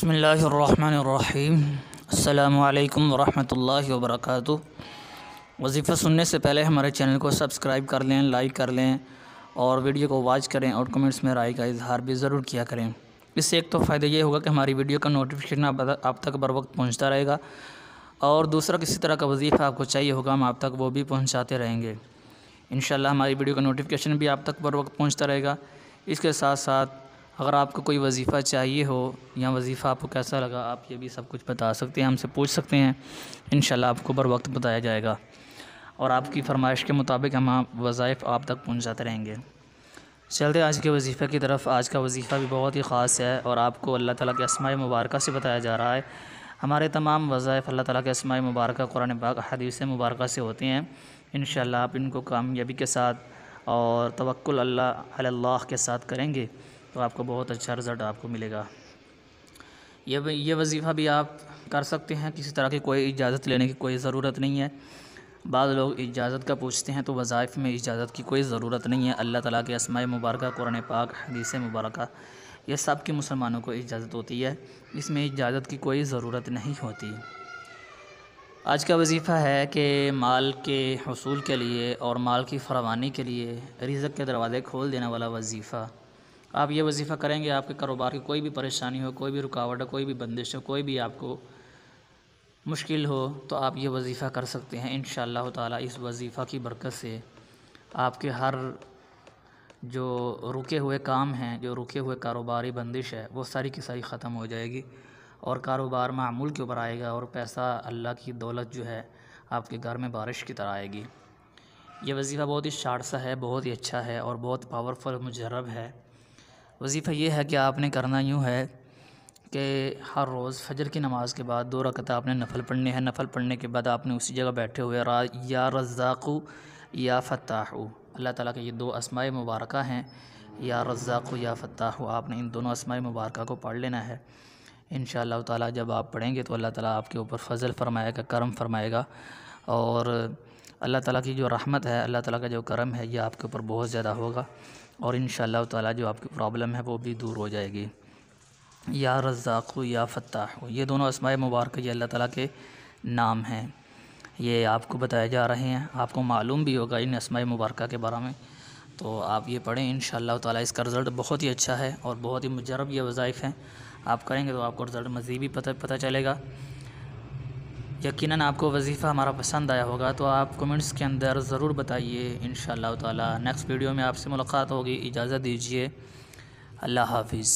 بسم اللہ الرحمن الرحیم۔ السلام علیکم ورحمۃ اللہ وبرکاتہ۔ وظیفہ سننے سے پہلے ہمارے چینل کو سبسکرائب کر لیں، لائک کر لیں اور ویڈیو کو واچ کریں اور کمنٹس میں رائے کا اظہار بھی ضرور کیا کریں۔ اس سے ایک تو فائدہ یہ ہوگا کہ ہماری ویڈیو کا نوٹیفیکیشن آپ تک بر وقت پہنچتا رہے گا، اور دوسرا کسی طرح کا وظیفہ آپ کو چاہیے ہوگا ہم آپ تک وہ بھی پہنچاتے رہیں گے۔ انشاءاللہ ہماری ویڈیو کا نوٹیفیکیشن بھی آپ تک بر وقت پہنچتا رہے گا۔ اس کے ساتھ ساتھ اگر آپ کو کوئی وظیفہ چاہیے ہو یا وظیفہ آپ کو کیسا لگا، آپ یہ بھی سب کچھ بتا سکتے ہیں، ہم سے پوچھ سکتے ہیں، انشاءاللہ آپ کو بر وقت بتایا جائے گا اور آپ کی فرمائش کے مطابق ہم وظائف آپ تک پہنچاتے رہیں گے۔ چلتے آج کے وظیفے کی طرف۔ آج کا وظیفہ بھی بہت ہی خاص ہے اور آپ کو اللہ تعالیٰ کے اسماء مبارکہ سے بتایا جا رہا ہے۔ ہمارے تمام وظائف اللہ تعالیٰ کے اسماء مبارکہ قرآن پاک حدیث مبارکہ سے ہوتے ہیں۔ انشاءاللہ آپ ان کو کامیابی کے ساتھ اور توکل علی اللہ کے ساتھ کریں گے تو آپ کو بہت اچھا رزلٹ آپ کو ملے گا۔ یہ وظیفہ بھی آپ کر سکتے ہیں، کسی طرح کی کوئی اجازت لینے کی کوئی ضرورت نہیں ہے۔ بعض لوگ اجازت کا پوچھتے ہیں، تو وظائف میں اجازت کی کوئی ضرورت نہیں ہے۔ اللہ تعالیٰ کے اسماء مبارکہ قرآن پاک حدیث مبارکہ یہ سب کے مسلمانوں کو اجازت ہوتی ہے، اس میں اجازت کی کوئی ضرورت نہیں ہوتی۔ آج کا وظیفہ ہے کہ مال کے حصول کے لیے اور مال کی فراوانی کے لیے رزق کے دروازے کھول دینے والا وظیفہ۔ آپ یہ وظیفہ کریں گے، آپ کے کاروبار کی کوئی بھی پریشانی ہو، کوئی بھی رکاوٹ ہو، کوئی بھی بندش ہو، کوئی بھی آپ کو مشکل ہو، تو آپ یہ وظیفہ کر سکتے ہیں انشاءاللہ تعالیٰ۔ اس وظیفہ کی برکت سے آپ کے ہر جو رکے ہوئے کام ہیں، جو رکے ہوئے کاروباری بندش ہے، وہ ساری کی ساری ختم ہو جائے گی اور کاروبار معمول کے اوپر آئے گا اور پیسہ اللہ کی دولت جو ہے آپ کے گھر میں بارش کی طرح آئے گی۔ یہ وظیفہ بہت ہی شارٹ سا ہے، بہت ہی اچھا ہے اور بہت پاورفل مجرب ہے۔ وظیفہ یہ ہے کہ آپ نے کرنا یوں ہے کہ ہر روز فجر کی نماز کے بعد 2 رکعت آپ نے نفل پڑھنے ہیں۔ نفل پڑھنے کے بعد آپ نے اسی جگہ بیٹھے ہوئے یا رزاق یا فتاح، اللہ تعالیٰ کے یہ 2 اسماء مبارکہ ہیں، یا رزاق یا فتاح، آپ نے ان دونوں اسماء مبارکہ کو پڑھ لینا ہے۔ انشاءاللہ تعالیٰ جب آپ پڑھیں گے تو اللہ تعالیٰ آپ کے اوپر فضل فرمائے گا، کرم فرمائے گا، اور اللہ تعالیٰ کی جو رحمت ہے، اللہ تعالیٰ کا جو کرم ہے، یہ آپ کے اوپر بہت زیادہ ہوگا اور انشاءاللہ تعالیٰ جو آپ کی پرابلم ہے وہ بھی دور ہو جائے گی۔ یا رزاق یا فتاح، یہ دونوں اسماء مبارکہ یہ اللہ تعالیٰ کے نام ہیں، یہ آپ کو بتائے جا رہے ہیں۔ آپ کو معلوم بھی ہوگا ان اسماء مبارکہ کے بارے میں، تو آپ یہ پڑھیں انشاءاللہ تعالیٰ۔ اس کا رزلٹ بہت ہی اچھا ہے اور بہت ہی مجرب یہ وظائف ہیں، آپ کریں گے تو آپ کو رزلٹ مزید بھی پتہ چلے گا۔ یقیناً آپ کو وظیفہ ہمارا پسند آیا ہوگا، تو آپ کمنٹس کے اندر ضرور بتائیے انشاءاللہ تعالیٰ۔ نیکسٹ ویڈیو میں آپ سے ملاقات ہوگی، اجازت دیجیے، اللہ حافظ۔